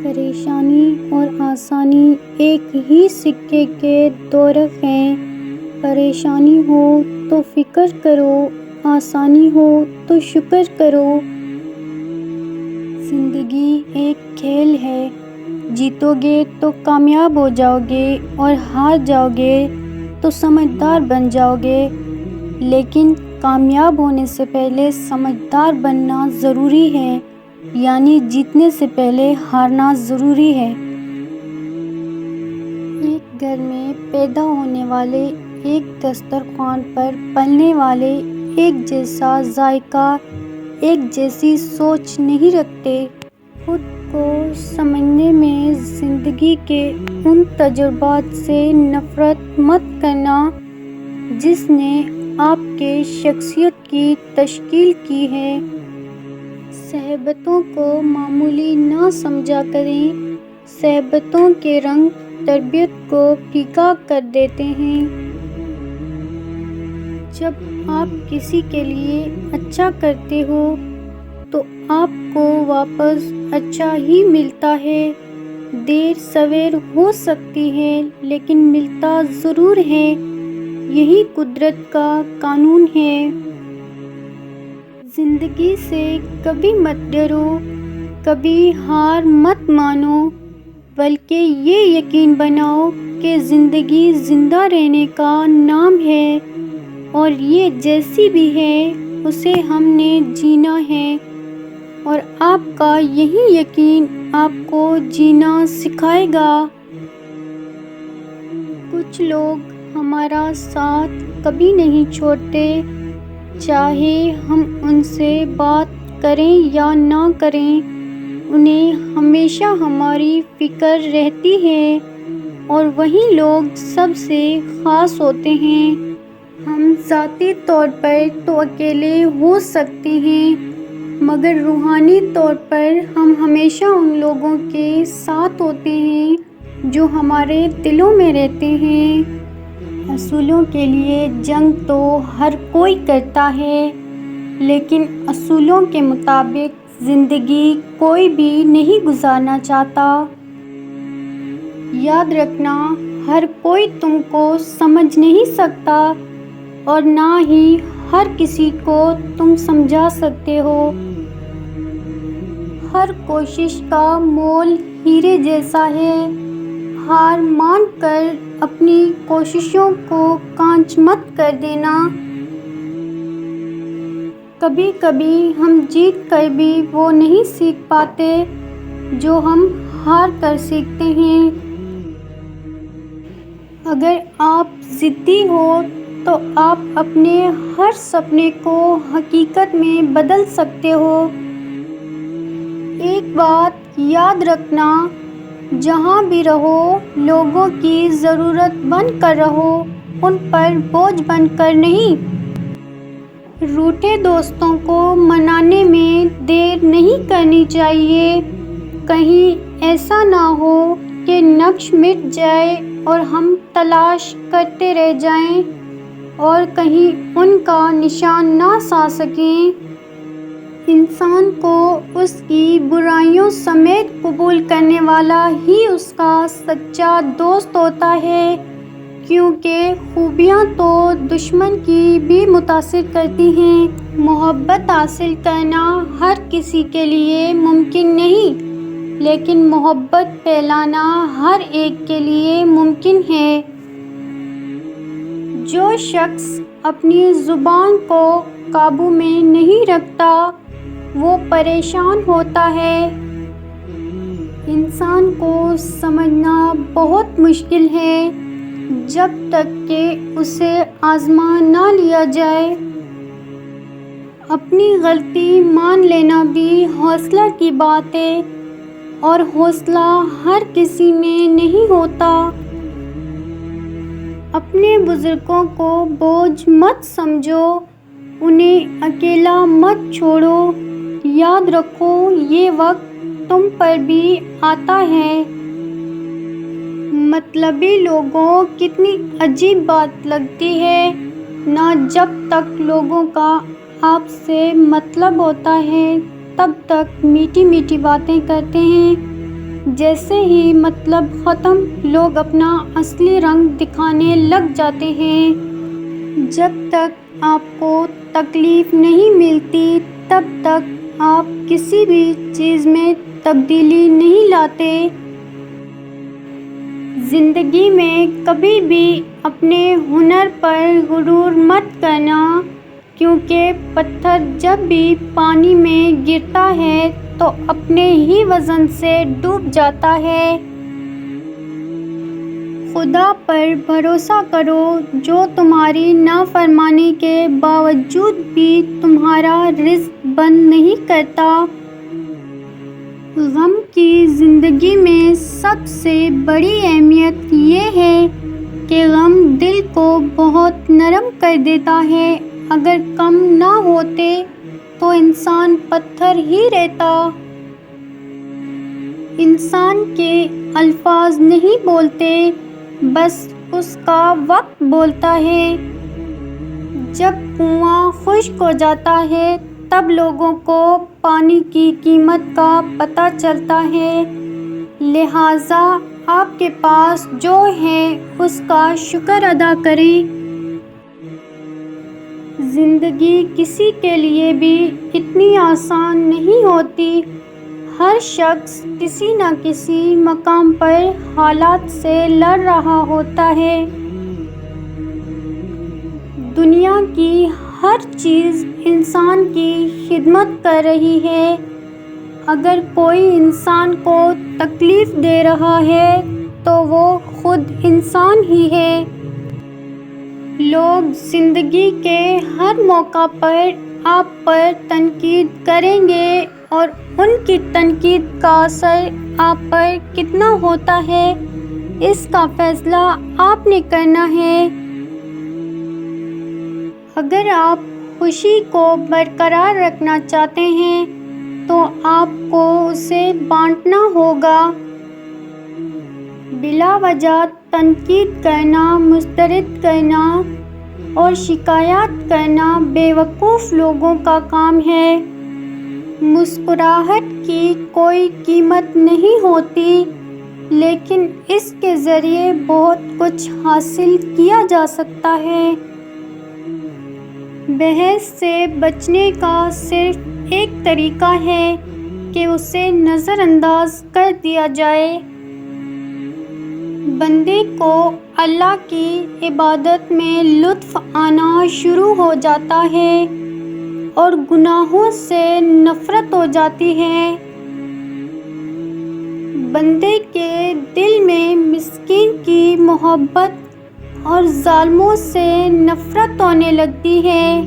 پریشانی اور آسانی ایک ہی سکے کے دو رخ ہیں۔ پریشانی ہو تو فکر کرو، آسانی ہو تو شکر کرو۔ زندگی ایک کھیل ہے، جیتو گے تو کامیاب ہو جاؤ گے اور ہار جاؤ گے تو سمجھدار بن جاؤ گے، لیکن کامیاب ہونے سے پہلے سمجھدار بننا ضروری ہے، یعنی جیتنے سے پہلے ہارنا ضروری ہے۔ ایک گھر میں پیدا ہونے والے ایک دسترخوان پر پلنے والے ایک جیسا ذائقہ، ایک جیسی سوچ نہیں رکھتے۔ خود کو سمجھنے میں زندگی کے ان تجربات سے نفرت مت کرنا جس نے آپ کے شخصیت کی تشکیل کی ہے۔ صحبتوں کو معمولی نہ سمجھا کریں، صحبتوں کے رنگ تربیت کو پھیکا کر دیتے ہیں۔ جب آپ کسی کے لیے اچھا کرتے ہو تو آپ کو واپس اچھا ہی ملتا ہے۔ دیر سویر ہو سکتی ہے لیکن ملتا ضرور ہے، یہی قدرت کا قانون ہے۔ زندگی سے کبھی مت ڈرو، کبھی ہار مت مانو، بلکہ یہ یقین بناؤ کہ زندگی زندہ رہنے کا نام ہے اور یہ جیسی بھی ہے اسے ہم نے جینا ہے، اور آپ کا یہی یقین آپ کو جینا سکھائے گا۔ کچھ لوگ ہمارا ساتھ کبھی نہیں چھوڑتے، چاہے ہم ان سے بات کریں یا نہ کریں، انہیں ہمیشہ ہماری فکر رہتی ہے، اور وہی لوگ سب سے خاص ہوتے ہیں۔ ہم ذاتی طور پر تو اکیلے ہو سکتے ہیں، مگر روحانی طور پر ہم ہمیشہ ان لوگوں کے ساتھ ہوتے ہیں جو ہمارے دلوں میں رہتے ہیں۔ اصولوں کے لیے جنگ تو ہر کوئی کرتا ہے، لیکن اصولوں کے مطابق زندگی کوئی بھی نہیں گزارنا چاہتا۔ یاد رکھنا، ہر کوئی تم کو سمجھ نہیں سکتا اور نہ ہی ہر کسی کو تم سمجھا سکتے ہو۔ ہر کوشش کا مول ہیرے جیسا ہے، ہار مان کر اپنی کوششوں کو کانچ مت کر دینا۔ کبھی کبھی ہم جیت کر بھی وہ نہیں سیکھ پاتے جو ہم ہار کر سیکھتے ہیں۔ اگر آپ ضدی ہو تو آپ اپنے ہر سپنے کو حقیقت میں بدل سکتے ہو۔ ایک بات یاد رکھنا، جہاں بھی رہو لوگوں کی ضرورت بن کر رہو، ان پر بوجھ بن کر نہیں۔ روٹھے دوستوں کو منانے میں دیر نہیں کرنی چاہیے، کہیں ایسا نہ ہو کہ نقش مٹ جائے اور ہم تلاش کرتے رہ جائیں اور کہیں ان کا نشان نہ آ سکیں۔ انسان کو اس کی برائیوں سمیت قبول کرنے والا ہی اس کا سچا دوست ہوتا ہے، کیونکہ خوبیاں تو دشمن کی بھی متاثر کرتی ہیں۔ محبت حاصل کرنا ہر کسی کے لیے ممکن نہیں، لیکن محبت پھیلانا ہر ایک کے لیے ممکن ہے۔ جو شخص اپنی زبان کو قابو میں نہیں رکھتا وہ پریشان ہوتا ہے۔ انسان کو سمجھنا بہت مشکل ہے جب تک کہ اسے آزما نہ لیا جائے۔ اپنی غلطی مان لینا بھی حوصلہ کی بات ہے، اور حوصلہ ہر کسی میں نہیں ہوتا۔ اپنے بزرگوں کو بوجھ مت سمجھو، انہیں اکیلا مت چھوڑو۔ یاد رکھو یہ وقت تم پر بھی آتا ہے۔ مطلبی لوگوں کتنی عجیب بات لگتی ہے نا، جب تک لوگوں کا آپ سے مطلب ہوتا ہے تب تک میٹھی میٹھی باتیں کرتے ہیں، جیسے ہی مطلب ختم لوگ اپنا اصلی رنگ دکھانے لگ جاتے ہیں۔ جب تک آپ کو تکلیف نہیں ملتی تب تک آپ کسی بھی چیز میں تبدیلی نہیں لاتے۔ زندگی میں کبھی بھی اپنے ہنر پر غرور مت کرنا، کیونکہ پتھر جب بھی پانی میں گرتا ہے تو اپنے ہی وزن سے ڈوب جاتا ہے۔ خدا پر بھروسہ کرو جو تمہاری نافرمانی کے باوجود بھی تمہارا رزق بند نہیں کرتا۔ غم کی زندگی میں سب سے بڑی اہمیت یہ ہے کہ غم دل کو بہت نرم کر دیتا ہے۔ اگر غم نہ ہوتے تو انسان پتھر ہی رہتا۔ انسان کے الفاظ نہیں بولتے، بس اس کا وقت بولتا ہے۔ جب کنواں خشک ہو جاتا ہے تب لوگوں کو پانی کی قیمت کا پتہ چلتا ہے۔ لہٰذا آپ کے پاس جو ہے اس کا شکر ادا کریں۔ زندگی کسی کے لیے بھی اتنی آسان نہیں ہوتی۔ ہر شخص کسی نہ کسی مقام پر حالات سے لڑ رہا ہوتا ہے۔ دنیا کی ہر چیز انسان کی خدمت کر رہی ہے۔ اگر کوئی انسان کو تکلیف دے رہا ہے تو وہ خود انسان ہی ہے۔ لوگ زندگی کے ہر موقع پر آپ پر تنقید کریں گے اور ان کی تنقید کا اثر آپ پر کتنا ہوتا ہے اس کا فیصلہ آپ نے کرنا ہے۔ اگر آپ خوشی کو برقرار رکھنا چاہتے ہیں تو آپ کو اسے بانٹنا ہوگا۔ بلا وجہ تنقید کرنا، مسترد کرنا اور شکایات کرنا بیوقوف لوگوں کا کام ہے۔ مسکراہٹ کی کوئی قیمت نہیں ہوتی، لیکن اس کے ذریعے بہت کچھ حاصل کیا جا سکتا ہے۔ بحث سے بچنے کا صرف ایک طریقہ ہے کہ اسے نظر انداز کر دیا جائے۔ بندے کو اللہ کی عبادت میں لطف آنا شروع ہو جاتا ہے اور گناہوں سے نفرت ہو جاتی ہے۔ بندے کے دل میں مسکین کی محبت اور ظالموں سے نفرت ہونے لگتی ہے۔